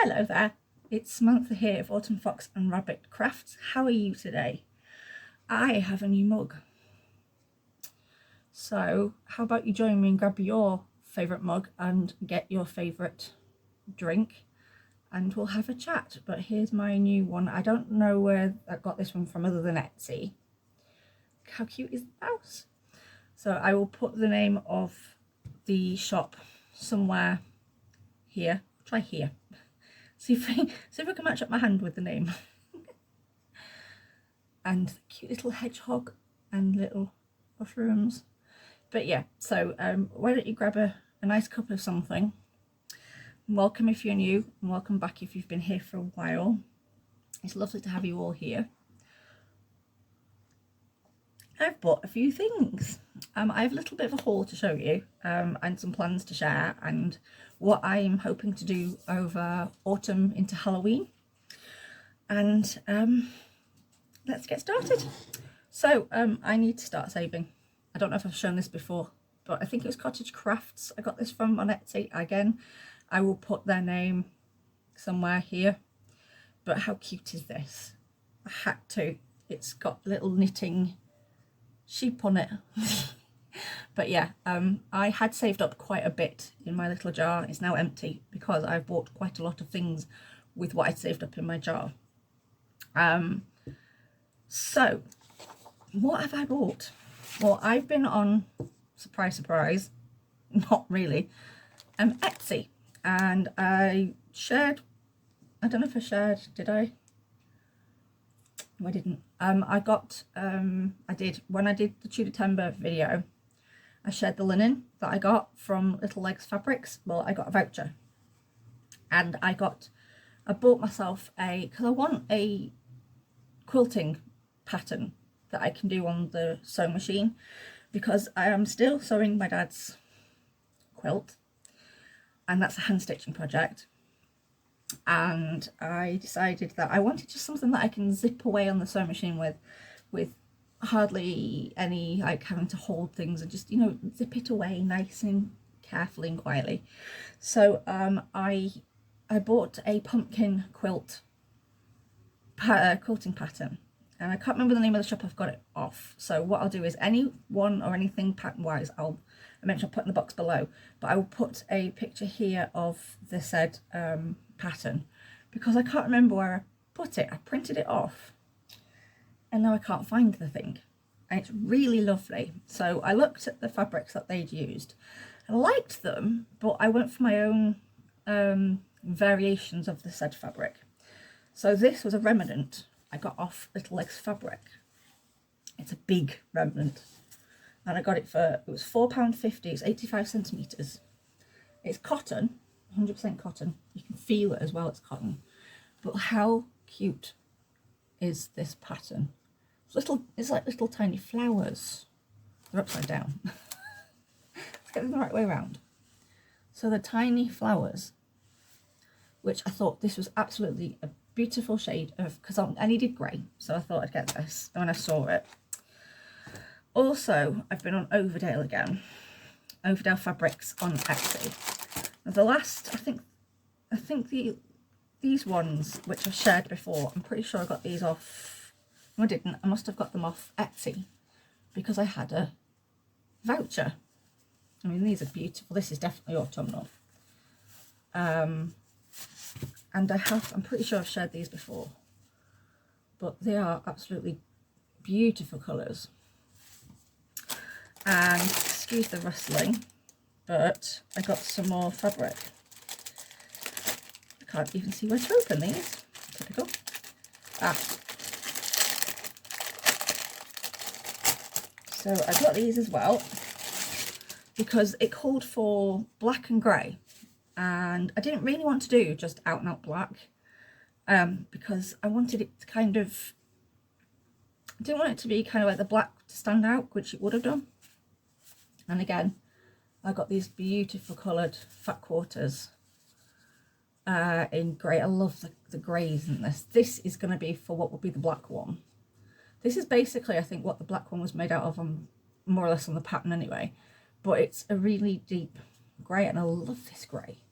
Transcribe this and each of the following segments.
Hello there, it's Samantha here of Autumn Fox and Rabbit Crafts. How are you today? I have a new mug. So how about you join me and grab your favourite mug and get your favourite drink and we'll have a chat. But here's my new one. I don't know where I got this one from other than Etsy. How cute is the mouse? So I will put the name of the shop somewhere here. Try here. See if I can match up my hand with the name. And the cute little hedgehog and little mushrooms. But yeah, so why don't you grab a nice cup of something. Welcome if you're new, and welcome back if you've been here for a while. It's lovely to have you all here. I've bought a few things. I have a little bit of a haul to show you, and some plans to share, and what I'm hoping to do over autumn into Halloween. And let's get started. So I need to start saving. I don't know if I've shown this before, but I think it was Cottage Crafts I got this from on Etsy. Again, I will put their name somewhere here. But how cute is this? I had to. It's got little knitting sheep on it. But yeah, I had saved up quite a bit in my little jar. It's now empty because I've bought quite a lot of things with what I'd saved up in my jar. So what have I bought? Well, I've been on, surprise surprise, not really, Etsy, and I shared, I don't know if I shared, did I? No, I didn't. I did, when I did the Tudor Timber video, I shared the linen that I got from Little Legs Fabrics. Well, I got a voucher, and I bought myself because I want a quilting pattern that I can do on the sewing machine, because I am still sewing my dad's quilt, and that's a hand stitching project. And I decided that I wanted just something that I can zip away on the sewing machine with hardly any like having to hold things, and just, you know, zip it away nice and carefully and quietly. So I bought a pumpkin quilting pattern, and I can't remember the name of the shop I've got it off. So what I'll do is anyone or anything pattern wise, I mentioned I'll put in the box below, but I will put a picture here of the said pattern, because I can't remember where I put it. I printed it off and now I can't find the thing, and it's really lovely. So I looked at the fabrics that they'd used. I liked them, but I went for my own variations of the said fabric. So this was a remnant I got off Little Legs Fabric. It's a big remnant, and I got it for, it was £4.50. It's 85 centimetres. It's cotton, 100% cotton. You can feel it as well, it's cotton. But how cute is this pattern? It's like little tiny flowers. They're upside down. Let's get them the right way around. So the tiny flowers, which I thought this was absolutely a beautiful shade of, because I needed grey, so I thought I'd get this when I saw it. Also, I've been on Overdale again, Overdale Fabrics on Etsy. Now the last, I think these ones which I've shared before, I'm pretty sure I got these off. No, I didn't. I must have got them off Etsy because I had a voucher. I mean, these are beautiful. This is definitely autumnal. And I'm pretty sure I've shared these before, but they are absolutely beautiful colours. And excuse the rustling, but I got some more fabric. I can't even see where to open these. Typical. So I got these as well because it called for black and grey. And I didn't really want to do just out and out black, because I wanted it to kind of, I didn't want it to be kind of like the black to stand out, which it would have done. And again, I got these beautiful coloured fat quarters in grey. I love the greys in this. This is going to be for what would be the black one. This is basically, I think, what the black one was made out of, more or less on the pattern anyway. But it's a really deep grey, and I love this grey.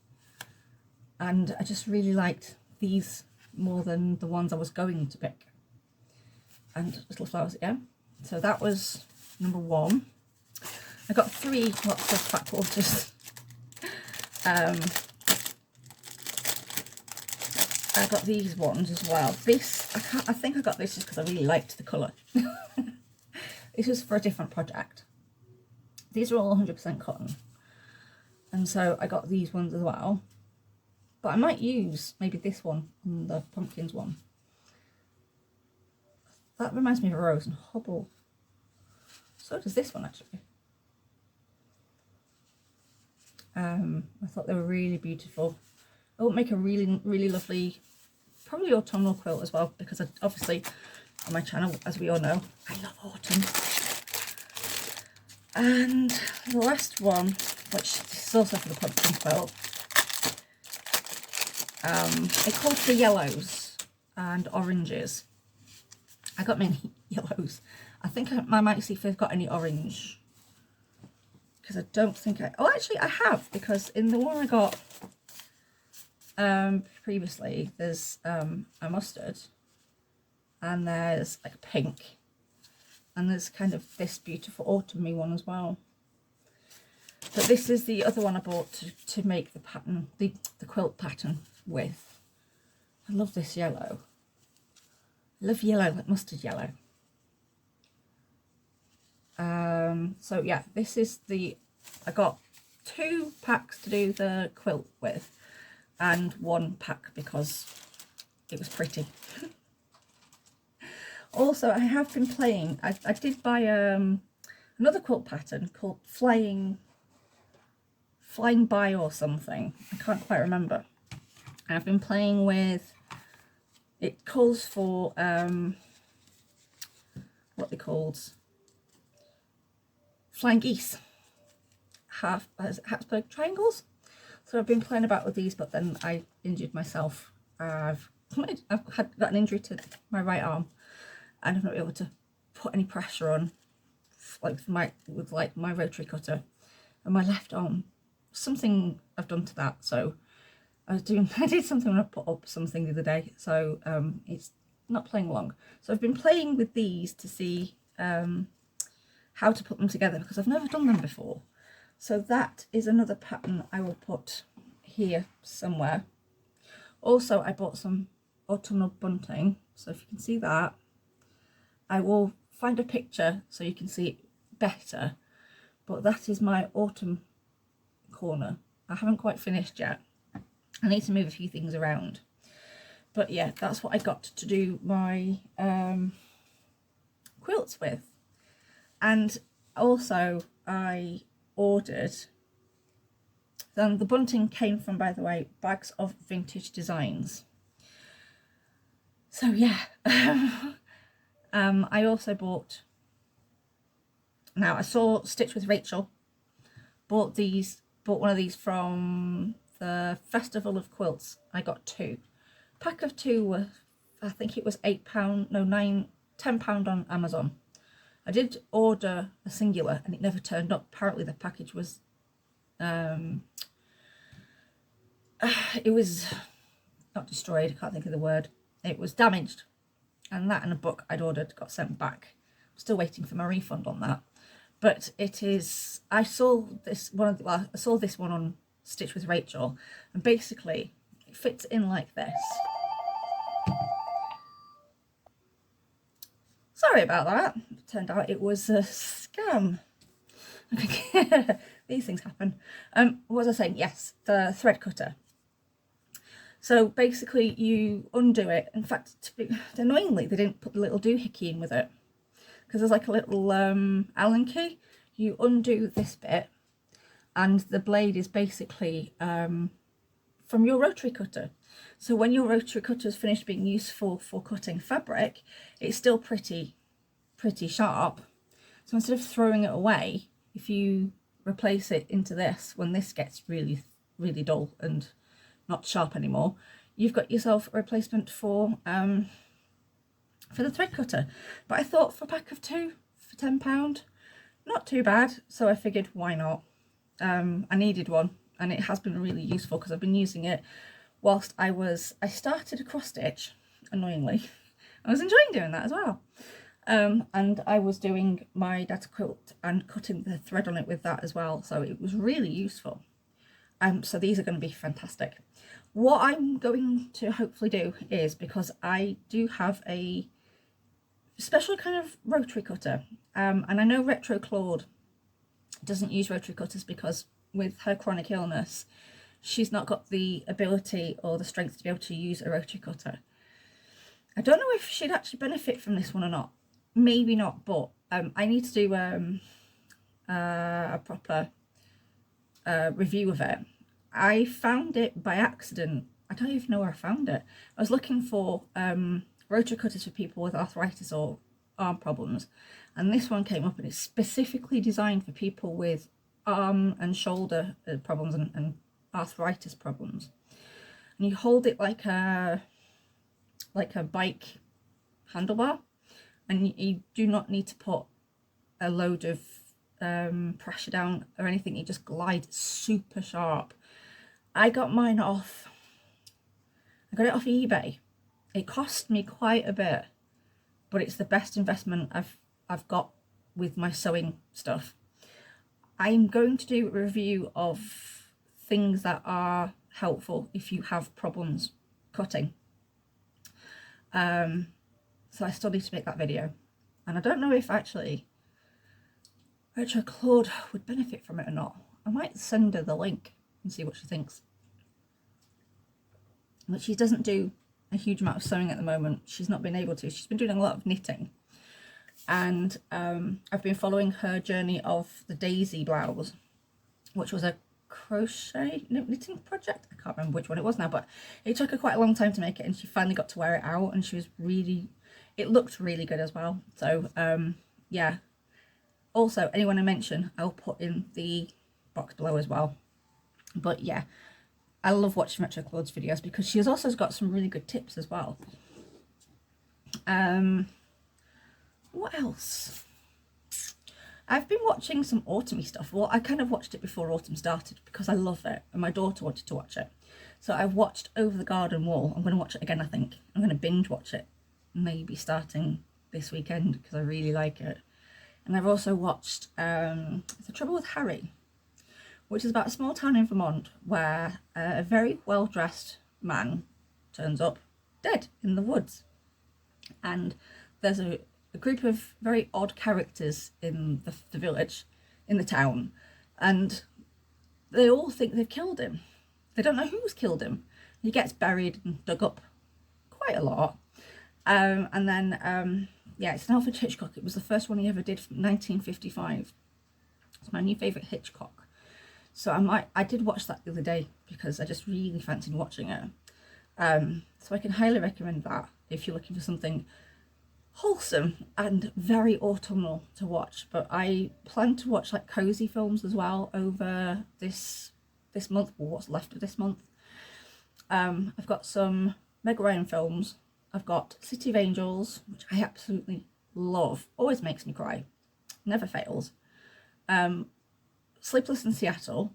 and I just really liked these more than the ones I was going to pick. And little flowers again. So that was number 1. I got 3 lots of fat quarters. I got these ones as well. This, I think I got this just because I really liked the colour. This was for a different project. These are all 100% cotton. And so I got these ones as well. But I might use maybe this one and the pumpkins one. That reminds me of a rose and hobble. So does this one actually. I thought they were really beautiful. It will make a really lovely, probably autumnal quilt as well, because obviously on my channel, as we all know, I love autumn. And the last one, which is also for the pumpkin quilt, it calls for yellows and oranges. I got many yellows. I think I might see if I've got any orange, because I don't think oh, actually I have, because in the one I got previously, there's a mustard, and there's like pink, and there's kind of this beautiful autumny one as well. But this is the other one I bought to make the pattern, the quilt pattern with. I love this yellow. I love yellow, like mustard yellow. So yeah, this is I got 2 packs to do the quilt with, and 1 pack because it was pretty. Also, I have been playing, I did buy another quilt pattern called Flying By or something. I can't quite remember. And I've been playing with, it calls for what they called, flying geese, Habsburg triangles. So I've been playing about with these, but then I injured myself. I've got an injury to my right arm, and I've not been able to put any pressure on, with my rotary cutter, and my left arm. Something I've done to that. So I did something when I put up something the other day. So it's not playing along. So I've been playing with these to see how to put them together, because I've never done them before. So that is another pattern I will put here somewhere. Also, I bought some autumnal bunting, so if you can see that, I will find a picture so you can see it better. But that is my autumn corner. I haven't quite finished yet. I need to move a few things around. But yeah, that's what I got to do my quilts with. And also I ordered, then the bunting came from, by the way, Bags of Vintage Designs. So yeah, I also bought, now I saw Stitch with Rachel, bought one of these from the Festival of Quilts. I got 2. Pack of 2 were, I think it was £8, no, £10 on Amazon. I did order a singular and it never turned up. Apparently the package was, it was not destroyed, I can't think of the word. It was damaged. And that and a book I'd ordered got sent back. I'm still waiting for my refund on that. But it is, I saw this one, I saw this one on Stitch with Rachel, and basically it fits in like this. Sorry about that. It turned out it was a scam. These things happen. What was I saying? Yes, the thread cutter. So basically you undo it. In fact, annoyingly, they didn't put the little doohickey in with it, because there's like a little Allen key. You undo this bit, and the blade is basically from your rotary cutter. So when your rotary cutter is finished being useful for cutting fabric, it's still pretty sharp. So instead of throwing it away, if you replace it into this, when this gets really dull and not sharp anymore, you've got yourself a replacement for the thread cutter. But I thought for a pack of 2 for £10, not too bad. So I figured, why not? I needed one, and it has been really useful because I've been using it whilst I started a cross stitch, annoyingly. I was enjoying doing that as well. And I was doing my dad's quilt and cutting the thread on it with that as well, so it was really useful. So these are going to be fantastic. What I'm going to hopefully do is, because I do have a special kind of rotary cutter, and I know Retro Claude doesn't use rotary cutters because with her chronic illness she's not got the ability or the strength to be able to use a rotary cutter. I don't know if she'd actually benefit from this one or not. Maybe not, but I need to do a proper review of it. I found it by accident. I don't even know where I found it. I was looking for rotary cutters for people with arthritis or arm problems, and this one came up, and it's specifically designed for people with arm and shoulder problems and arthritis problems. And you hold it like a bike handlebar, and you do not need to put a load of pressure down or anything. It just glides super sharp. I got it off eBay. It cost me quite a bit, but it's the best investment I've got with my sewing stuff. I'm going to do a review of things that are helpful if you have problems cutting. So I still need to make that video, and I don't know if actually Retro Claude would benefit from it or not. I might send her the link and see what she thinks. But she doesn't do a huge amount of sewing at the moment. She's not been able to. She's been doing a lot of knitting, and I've been following her journey of the Desi blouse, which was a crochet knitting project. I can't remember which one it was now, but it took her quite a long time to make it, and she finally got to wear it out, and it looked really good as well. So yeah, also anyone I mention I'll put in the box below as well. But yeah, I love watching Retro Claude's videos because she has also got some really good tips as well. What else? I've been watching some autumny stuff. Well, I kind of watched it before autumn started because I love it and my daughter wanted to watch it. So I've watched Over the Garden Wall. I'm going to watch it again, I think. I'm going to binge watch it, maybe starting this weekend because I really like it. And I've also watched The Trouble with Harry, which is about a small town in Vermont where a very well-dressed man turns up dead in the woods. And there's a group of very odd characters in the village, in the town, and they all think they've killed him. They don't know who's killed him. He gets buried and dug up quite a lot. And then, yeah, it's an Alfred Hitchcock. It was the first one he ever did from 1955. It's my new favourite Hitchcock. So I did watch that the other day because I just really fancied watching it. So I can highly recommend that if you're looking for something wholesome and very autumnal to watch. But I plan to watch like cozy films as well over this month, or what's left of this month. I've got some Meg Ryan films. I've got City of Angels, which I absolutely love, always makes me cry, never fails. Sleepless in Seattle,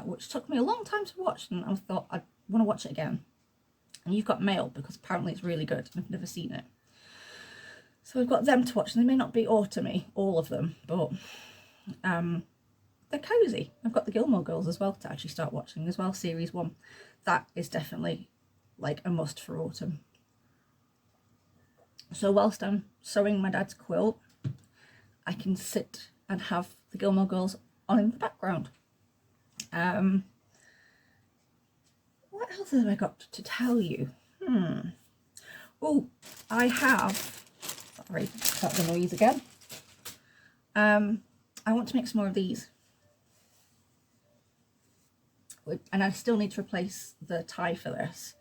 which took me a long time to watch, and I thought I'd want to watch it again. And You've Got Mail, because apparently it's really good and I've never seen it. So I've got them to watch, and they may not be autumny, all of them, but they're cozy. I've got the Gilmore Girls as well to actually start watching as well, series 1. That is definitely like a must for autumn. So whilst I'm sewing my dad's quilt, I can sit and have the Gilmore Girls on in the background. What else have I got to tell you? Oh, I have, sorry about the noise again. I want to make some more of these. And I still need to replace the tie for this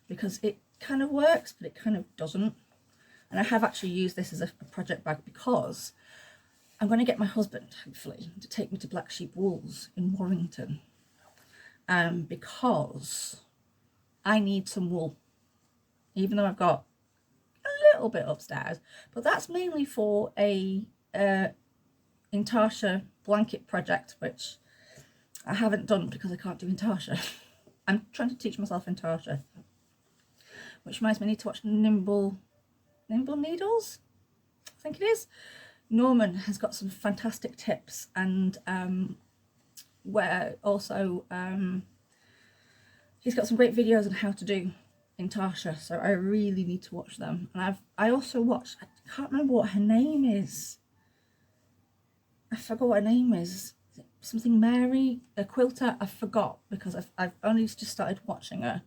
because it kind of works, but it kind of doesn't. And I have actually used this as a project bag because I'm going to get my husband, hopefully, to take me to Black Sheep Wools in Warrington. Because I need some wool, even though I've got a little bit upstairs. But that's mainly for a Intarsia blanket project, which I haven't done because I can't do Intarsia. I'm trying to teach myself intarsia, which reminds me I need to watch Nimble Needles, I think it is. Norman has got some fantastic tips, and where also he's got some great videos on how to do intarsia, so I really need to watch them. And I also watched, I can't remember what her name is. I forgot what her name is. Something Mary, a quilter. I forgot because I've only just started watching her.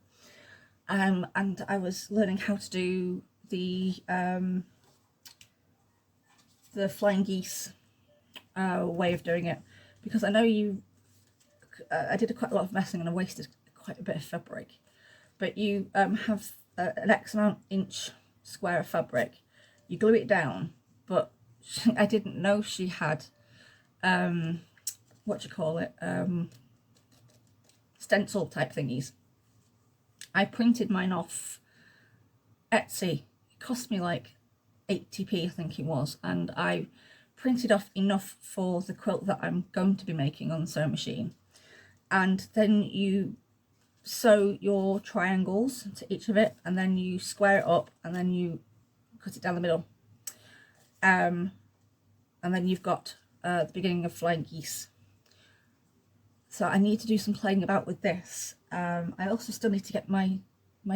And I was learning how to do the flying geese way of doing it, because I know I did quite a lot of messing and I wasted quite a bit of fabric. But you have an X amount inch square of fabric, you glue it down, but I didn't know she had what do you call it, stencil type thingies. I printed mine off Etsy. It cost me like 80p, I think it was, and I printed off enough for the quilt that I'm going to be making on the sewing machine. And then you sew your triangles to each of it, and then you square it up, and then you cut it down the middle, and then you've got the beginning of flying geese. So I need to do some playing about with this. I also still need to get my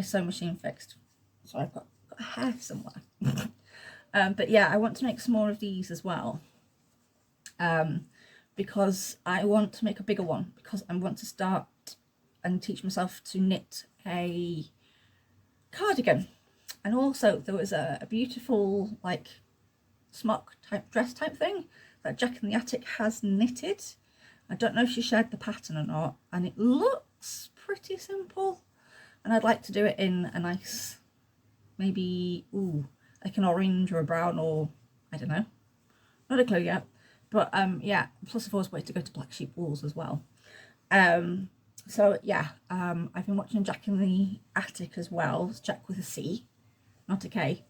sewing machine fixed, so I've got a hair somewhere. But yeah, I want to make some more of these as well, because I want to make a bigger one, because I want to start and teach myself to knit a cardigan. And also there was a beautiful like smock type dress type thing that Jack in the Attic has knitted. I don't know if she shared the pattern or not, and it looks pretty simple, and I'd like to do it in a nice, maybe like an orange or a brown, or I don't know, not a clue yet. But yeah, plus I've always wanted to go to Black Sheep Wools as well. So yeah, I've been watching Jack in the Attic as well. It's Jack with a C, not a K.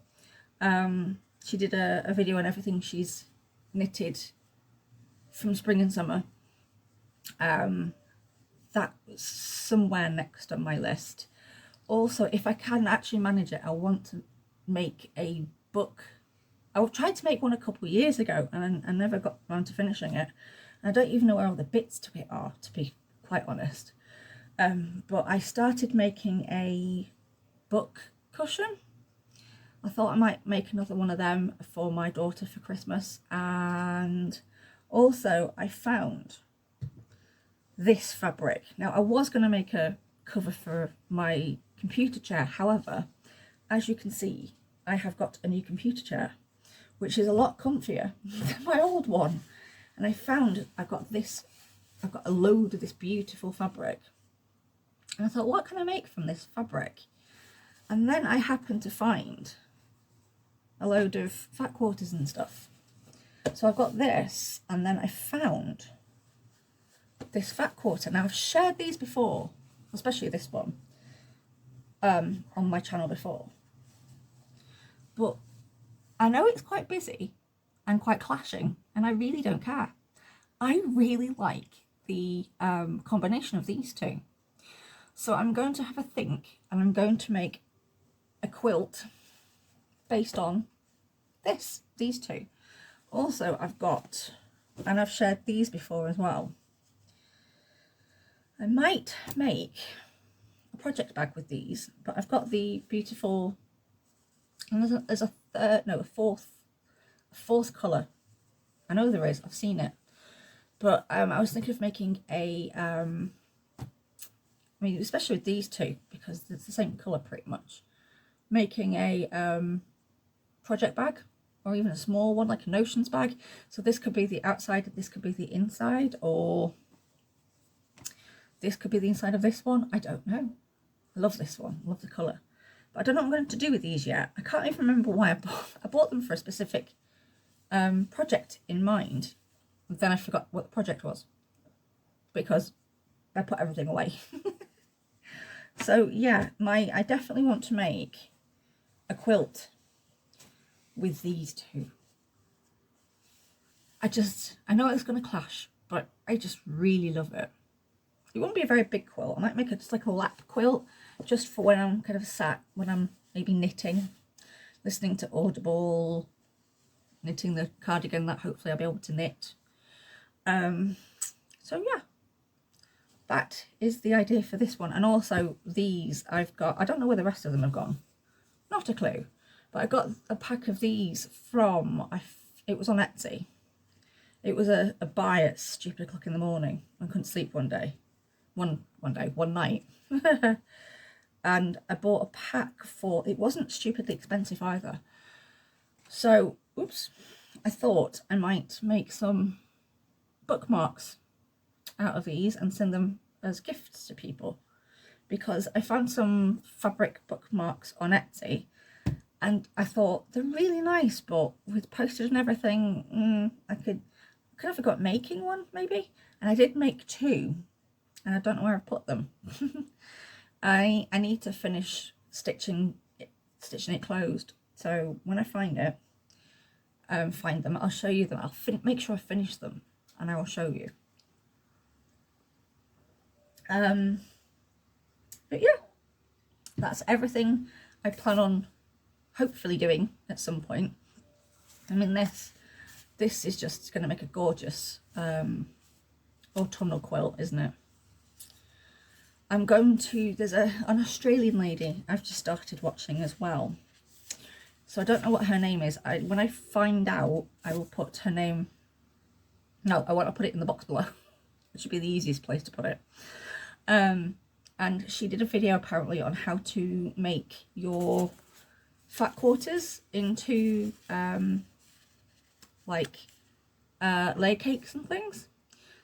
She did a video on everything she's knitted from spring and summer. That was somewhere next on my list. Also, if I can actually manage it, I want to make a book. I tried to make one a couple of years ago, and I never got around to finishing it. And I don't even know where all the bits to it are, to be quite honest. But I started making a book cushion. I thought I might make another one of them for my daughter for Christmas. And also I found this fabric. Now I was going to make a cover for my computer chair, however, as you can see, I have got a new computer chair, which is a lot comfier than my old one. And I found I've got a load of this beautiful fabric, and I thought, what can I make from this fabric? And then I happened to find a load of fat quarters and stuff. So I've got this, and then I found this fat quarter. Now I've shared these before, especially this one, on my channel before, but I know it's quite busy and quite clashing, and I really don't care. I really like the combination of these two. So I'm going to have a think, and I'm going to make a quilt based on these two. Also, I've got, and I've shared these before as well, I might make a project bag with these, but I've got the beautiful, and there's a fourth colour. I know there is, I've seen it. But I was thinking of making a, I mean, especially with these two, because it's the same colour pretty much, making a project bag, or even a small one, like a notions bag. So this could be the outside, this could be the inside, or this could be the inside of this one. I don't know. I love this one, I love the colour. But I don't know what I'm going to do with these yet. I can't even remember why I bought them for a specific project in mind. Then I forgot what the project was, because I put everything away. So yeah, I definitely want to make a quilt with these two. I know it's going to clash, but I just really love it. it won't be a very big quilt. I might make it just like a lap quilt, just for when I'm kind of sat, when I'm maybe knitting, listening to Audible, knitting the cardigan that hopefully I'll be able to knit. So yeah, that is the idea for this one. And also these I've got, I don't know where the rest of them have gone, not a clue, but I got a pack of these from, it was on Etsy. It was a buy at stupid o'clock in the morning. I couldn't sleep one night. And I bought a pack for, it wasn't stupidly expensive either. So, oops, I thought I might make some bookmarks out of these and send them as gifts to people, because I found some fabric bookmarks on Etsy and I thought they're really nice, but with postage and everything, I could have forgot making one maybe. And I did make two and I don't know where I put them. I need to finish stitching it closed, so when I find them, I'll show you them. I'll make sure I finish them and I will show you. But yeah, that's everything I plan on hopefully doing at some point. I mean, this is just going to make a gorgeous autumnal quilt, isn't it? I'm going to, there's an Australian lady I've just started watching as well. So I don't know what her name is. When I find out, I will put her name. No, I want to put it in the box below. It should be the easiest place to put it. And she did a video apparently on how to make your fat quarters into like layer cakes and things.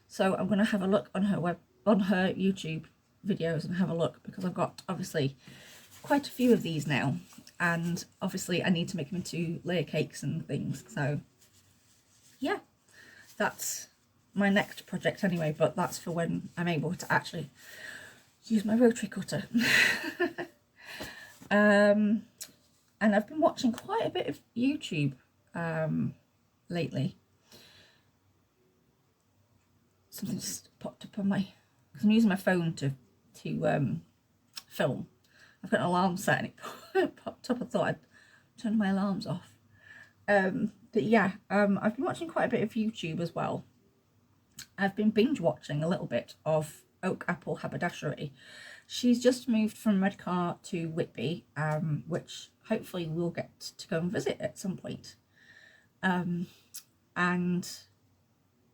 So I'm going to have a look on her YouTube videos and have a look, because I've got obviously quite a few of these now, and obviously I need to make them into layer cakes and things. So yeah, that's my next project anyway, but that's for when I'm able to actually use my rotary cutter. And I've been watching quite a bit of YouTube lately. Something just popped up on my, because I'm using my phone to film. I've got an alarm set and it popped up. I thought I'd turn my alarms off. But yeah, I've been watching quite a bit of YouTube as well. I've been binge watching a little bit of Oakapple Haberdashery. She's just moved from Redcar to Whitby, which hopefully we'll get to go and visit at some point. And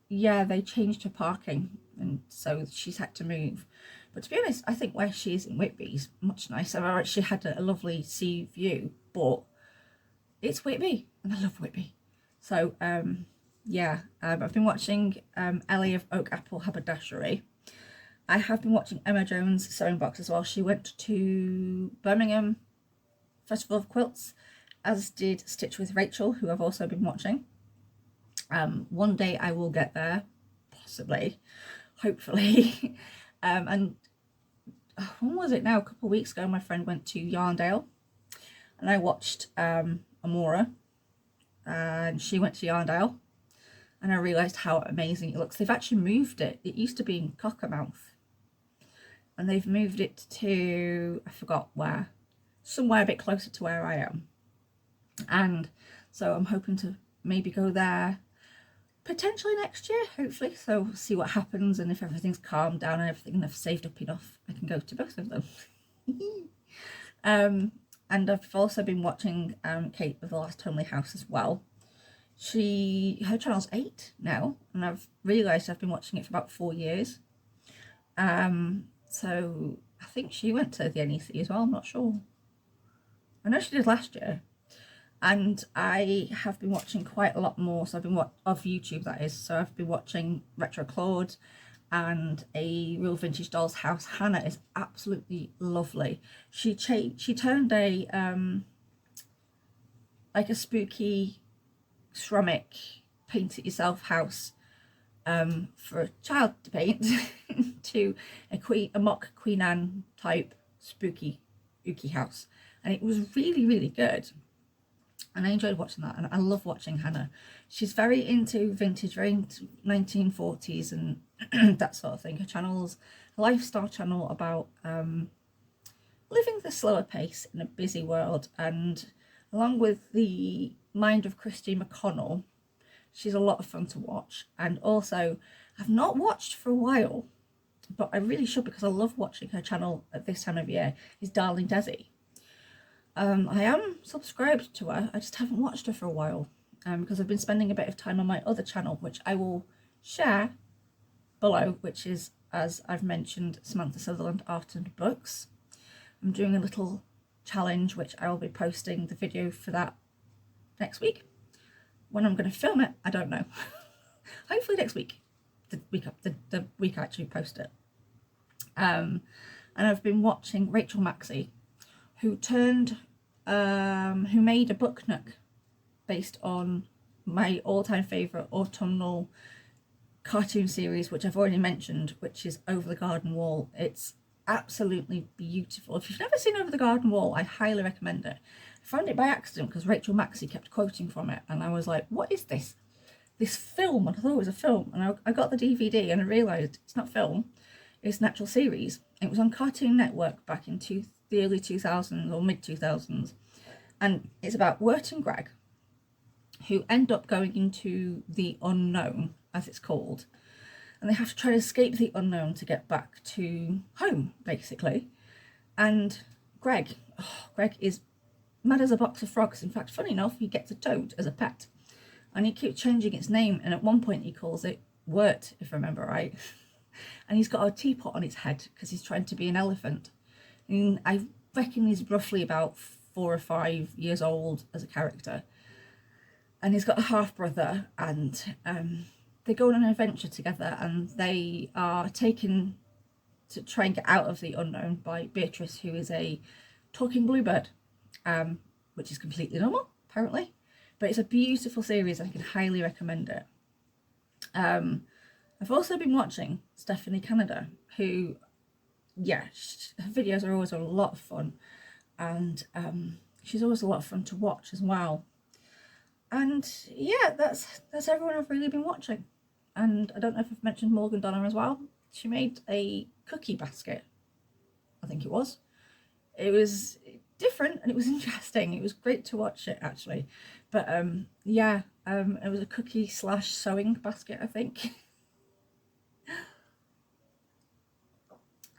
yeah, they changed her parking, and so she's had to move. But to be honest, I think where she is in Whitby is much nicer. I actually had a lovely sea view, but it's Whitby and I love Whitby. So yeah, I've been watching Ellie of Oakapple Haberdashery. I have been watching Emma Jones' sewing box as well. She went to Birmingham Festival of Quilts, as did Stitch with Rachel, who I've also been watching. One day I will get there, possibly, hopefully. And when was it now? A couple of weeks ago, my friend went to Yarndale and I watched Amora, and she went to Yarndale, and I realised how amazing it looks. They've actually moved it. It used to be in Cockermouth, and they've moved it to, I forgot where, somewhere a bit closer to where I am. And so I'm hoping to maybe go there potentially next year, hopefully. So we'll see what happens, and if everything's calmed down and everything, and I've saved up enough, I can go to both of them. And I've also been watching Kate of the Last Homely House as well. Her channel's 8 now, and I've realised I've been watching it for about 4 years. So I think she went to the NEC as well, I'm not sure. I know she did last year. And I have been watching quite a lot more, so I've been of YouTube, that is. So I've been watching Retro Claude and A Real Vintage Doll's House. Hannah is absolutely lovely. She turned a like a spooky ceramic paint it yourself house for a child to paint to a mock Queen Anne type spooky house, and it was really good. And I enjoyed watching that, and I love watching Hannah. She's very into vintage, very into 1940s and that sort of thing. Her channel's lifestyle channel about living the slower pace in a busy world, and along with the mind of Christy McConnell, she's a lot of fun to watch. And also, I've not watched for a while, but I really should, because I love watching her channel at this time of year, is Darling Desi. I am subscribed to her, I just haven't watched her for a while, because I've been spending a bit of time on my other channel, which I will share below, which is, as I've mentioned, Samantha Sutherland Art and Books. I'm doing a little challenge, which I will be posting the video for that next week. When I'm going to film it, I don't know. Hopefully next week, the week I actually post it. And I've been watching Rachel Maksy, who made a book nook based on my all-time favourite autumnal cartoon series, which I've already mentioned, which is Over the Garden Wall. It's absolutely beautiful. If you've never seen Over the Garden Wall, I highly recommend it. I found it by accident because Rachel Maksy kept quoting from it, and I was like, what is this film? And I thought it was a film, and I got the DVD and I realised it's not film, it's an actual series. It was on Cartoon Network back in the early 2000s or mid 2000s, and it's about Wirt and Greg, who end up going into the unknown, as it's called, and they have to try to escape the unknown to get back to home, basically. And Greg is mad as a box of frogs. In fact, funny enough, he gets a toad as a pet, and he keeps changing its name, and at one point he calls it Wirt, if I remember right. And he's got a teapot on its head because he's trying to be an elephant. And I reckon he's roughly about 4 or 5 years old as a character. And he's got a half brother, and they go on an adventure together, and they are taken to try and get out of the unknown by Beatrice, who is a talking bluebird, which is completely normal, apparently. But it's a beautiful series, and I can highly recommend it. I've also been watching Stephanie Canada, who, yeah, her videos are always a lot of fun, and she's always a lot of fun to watch as well. And yeah, that's everyone I've really been watching. And I don't know if I've mentioned Morgan Donna as well. She made a cookie basket, I think it was. It was different and it was interesting. It was great to watch it, actually. But yeah, it was a cookie / sewing basket, I think.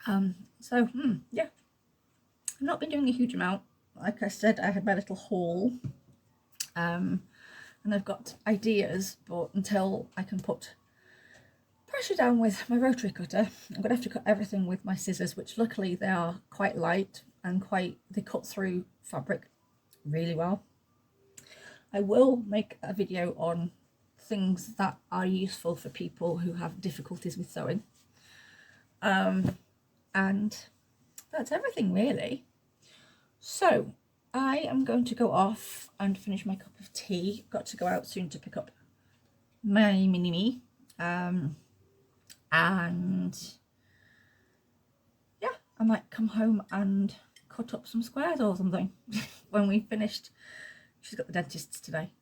Yeah, I've not been doing a huge amount. Like I said, I had my little haul. And I've got ideas, but until I can put pressure down with my rotary cutter, I'm going to have to cut everything with my scissors, which luckily they are quite light and they cut through fabric really well. I will make a video on things that are useful for people who have difficulties with sewing. And that's everything really. So I am going to go off and finish my cup of tea. Got to go out soon to pick up my mini-me. And yeah, I might come home and cut up some squares or something when we finished. She's got the dentist today.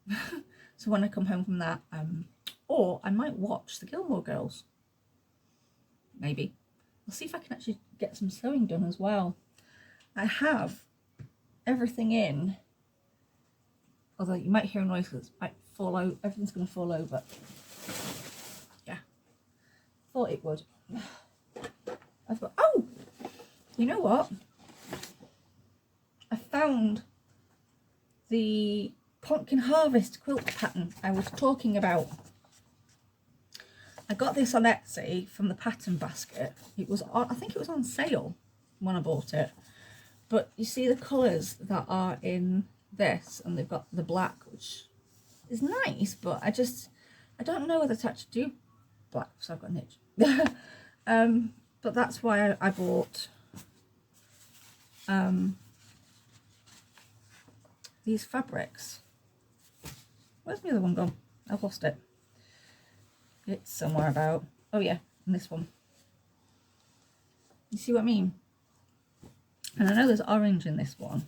So when I come home from that, or I might watch the Gilmore Girls. Maybe. I'll see if I can actually get some sewing done as well. I have everything in, although you might hear noises, might fall over, everything's going to fall over. Yeah, thought it would. I've got, oh, you know what? I found the pumpkin harvest quilt pattern I was talking about. I got this on Etsy from the pattern basket. It was on, I think it was on sale when I bought it. But you see the colours that are in this, and they've got the black, which is nice, but I don't know whether to actually do black, so I've got an itch. But that's why I bought these fabrics. Where's the other one gone? I've lost it. It's somewhere about, oh yeah, and this one. You see what I mean? And I know there's orange in this one,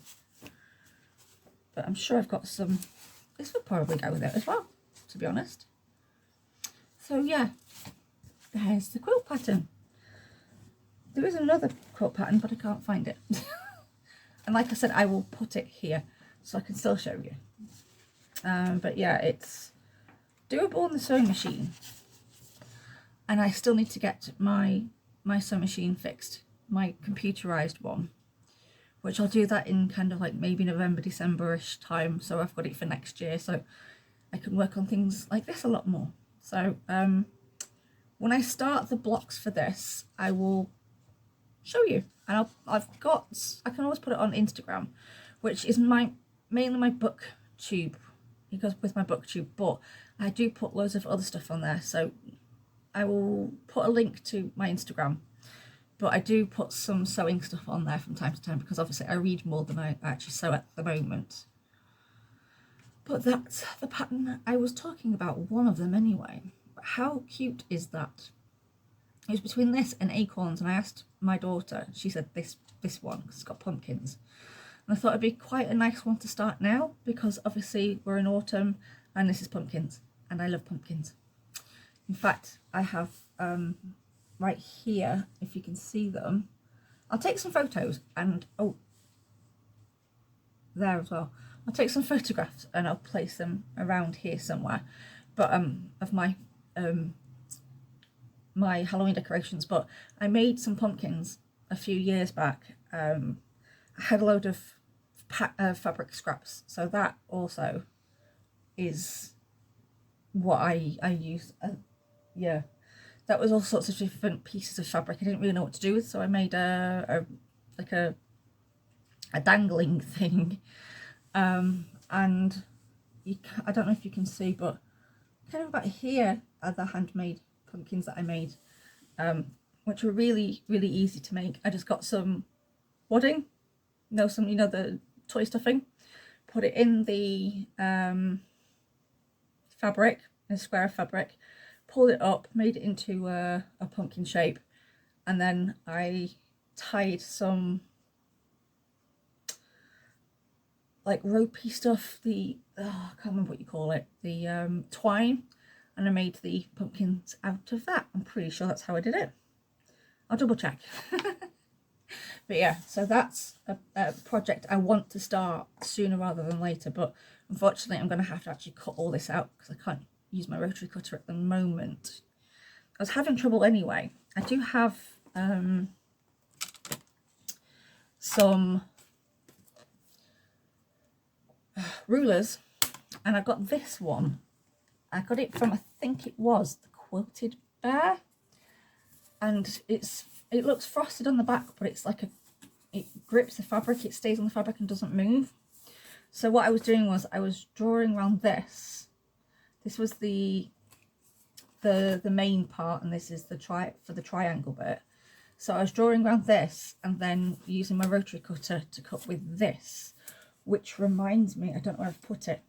but I'm sure I've got some, this would probably go with it as well, to be honest. So yeah, there's the quilt pattern. There is another quilt pattern, but I can't find it. And like I said, I will put it here so I can still show you. But yeah, it's doable on the sewing machine. And I still need to get my sewing machine fixed, my computerized one, which I'll do that in kind of like maybe November, December-ish time. So I've got it for next year, so I can work on things like this a lot more. So when I start the blocks for this, I will show you. And I can always put it on Instagram, which is mainly my booktube. It goes with my booktube, but I do put loads of other stuff on there. So I will put a link to my Instagram, but I do put some sewing stuff on there from time to time because obviously I read more than I actually sew at the moment. But that's the pattern I was talking about, one of them anyway. But how cute is that? It was between this and acorns, and I asked my daughter, she said this one because it's got pumpkins. And I thought it'd be quite a nice one to start now because obviously we're in autumn and this is pumpkins and I love pumpkins. In fact, I have right here, if you can see them, I'll take some photos and, oh, there as well. I'll take some photographs and I'll place them around here somewhere, but of my my Halloween decorations. But I made some pumpkins a few years back. I had a load of fabric scraps, so that also is what I use. Yeah, that was all sorts of different pieces of fabric I didn't really know what to do with, so I made a dangling thing. And I don't know if you can see, but kind of about here are the handmade pumpkins that I made, which were really, really easy to make. I just got some wadding, the toy stuffing, put it in the fabric, a square of fabric, pulled it up, made it into a pumpkin shape, and then I tied some like ropey stuff, I can't remember what you call it, the twine, and I made the pumpkins out of that. I'm pretty sure that's how I did it. I'll double check. But yeah, so that's a project I want to start sooner rather than later, but unfortunately I'm going to have to actually cut all this out because I can't use my rotary cutter at the moment. I was having trouble anyway. I do have some rulers, and I got this one. I got it from, I think it was the Quilted Bear, and it looks frosted on the back, but it's like it grips the fabric, it stays on the fabric and doesn't move. So what I was doing was I was drawing around this. This was the main part, and this is the triangle bit. So I was drawing around this and then using my rotary cutter to cut with this, which reminds me, I don't know where I've put it.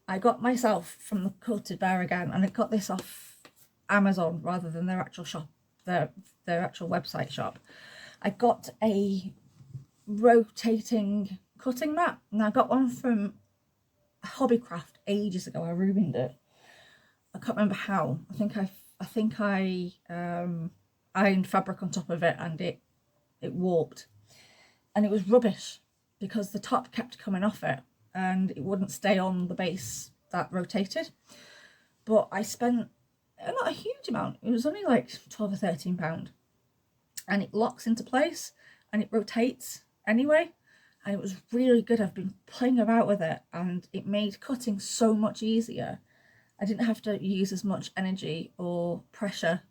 I got myself from the Quilted Bear again, and I got this off Amazon rather than their actual shop, their actual website shop. I got a rotating cutting mat, and I got one from Hobbycraft ages ago. I ruined it. I can't remember how. I think I ironed fabric on top of it and it warped, and it was rubbish because the top kept coming off it and it wouldn't stay on the base that rotated. But I spent not a huge amount, it was only like £12 or £13, and it locks into place and it rotates anyway, and it was really good. I've been playing about with it and it made cutting so much easier. I didn't have to use as much energy or pressure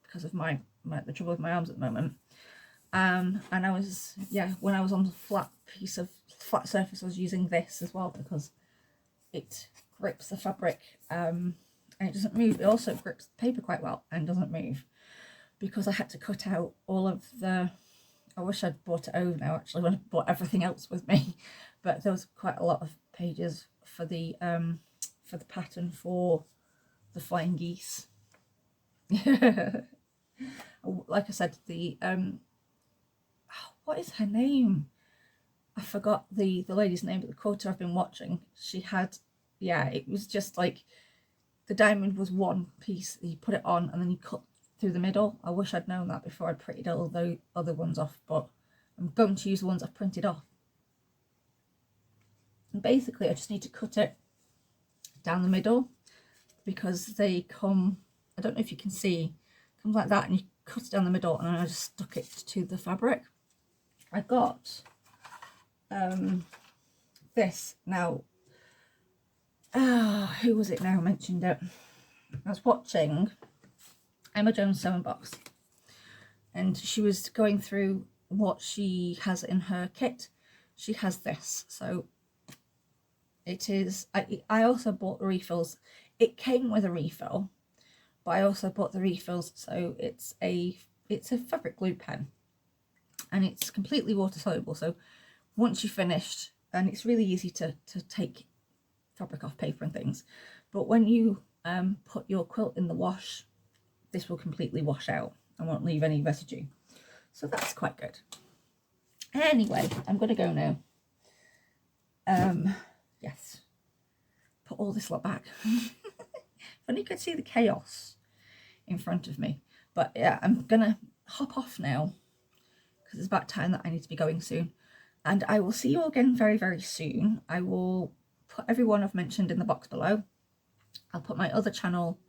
because of the trouble with my arms at the moment. And I was, when I was on the flat surface, I was using this as well because it grips the fabric and it doesn't move. It also grips the paper quite well and doesn't move, because I had to cut out all of the, I wish I'd brought it over now actually when I brought everything else with me, but there was quite a lot of pages for the pattern for the flying geese. Like I said, the what is her name? I forgot the lady's name, but the quilter I've been watching, she had, it was just like the diamond was one piece, you put it on and then you cut through the middle. I wish I'd known that before I'd printed all the other ones off, but I'm going to use the ones I've printed off. And basically I just need to cut it down the middle, because they come, I don't know if you can see, comes like that, and you cut it down the middle, and I just stuck it to the fabric. I got this now. Who was it now mentioned it? I was watching Emma Jones Sewing Box, and she was going through what she has in her kit. She has this, so it is, I also bought the refills. It came with a refill, but I also bought the refills. So it's a fabric glue pen, and it's completely water soluble. So once you've finished, and it's really easy to take fabric off paper and things, but when you put your quilt in the wash, this will completely wash out and won't leave any residue. So that's quite good. Anyway, I'm going to go now. Yes, put all this lot back. Funny, you could see the chaos in front of me. But yeah, I'm gonna hop off now, because it's about time that I need to be going soon. And I will see you all again very, very soon. I will put everyone I've mentioned in the box below. I'll put my other channel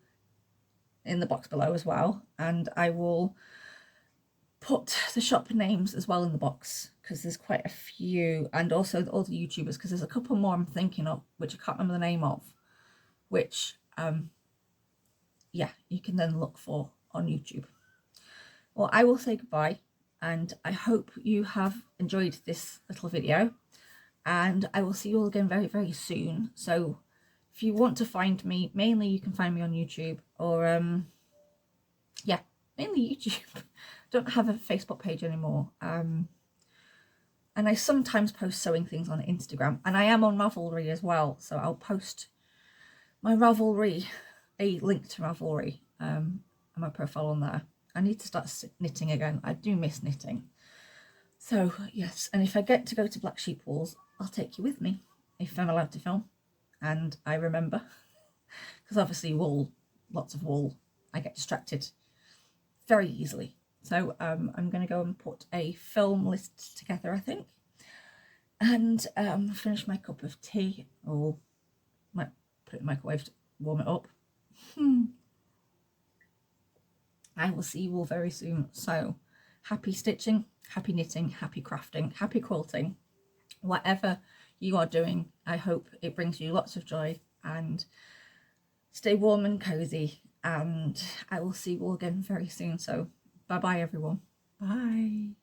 in the box below as well, and I will put the shop names as well in the box, because there's quite a few, and also all the YouTubers, because there's a couple more I'm thinking of which I can't remember the name of, which yeah, you can then look for on YouTube. Well, I will say goodbye, and I hope you have enjoyed this little video, and I will see you all again very, very soon. So if you want to find me, mainly you can find me on YouTube, or yeah, mainly YouTube. Don't have a Facebook page anymore, and I sometimes post sewing things on Instagram, and I am on Ravelry as well, so I'll post my Ravelry, a link to Ravelry, and my profile on there. I need to start knitting again. I do miss knitting. So yes, and if I get to go to Black Sheep Wools, I'll take you with me, if I'm allowed to film and I remember, because obviously wool, lots of wool, I get distracted very easily. So I'm going to go and put a film list together, I think, and finish my cup of tea, or might put it in the microwave to warm it up. I will see you all very soon. So happy stitching, happy knitting, happy crafting, happy quilting, whatever you are doing. I hope it brings you lots of joy, and stay warm and cozy, and I will see you all again very soon. So bye bye everyone. Bye.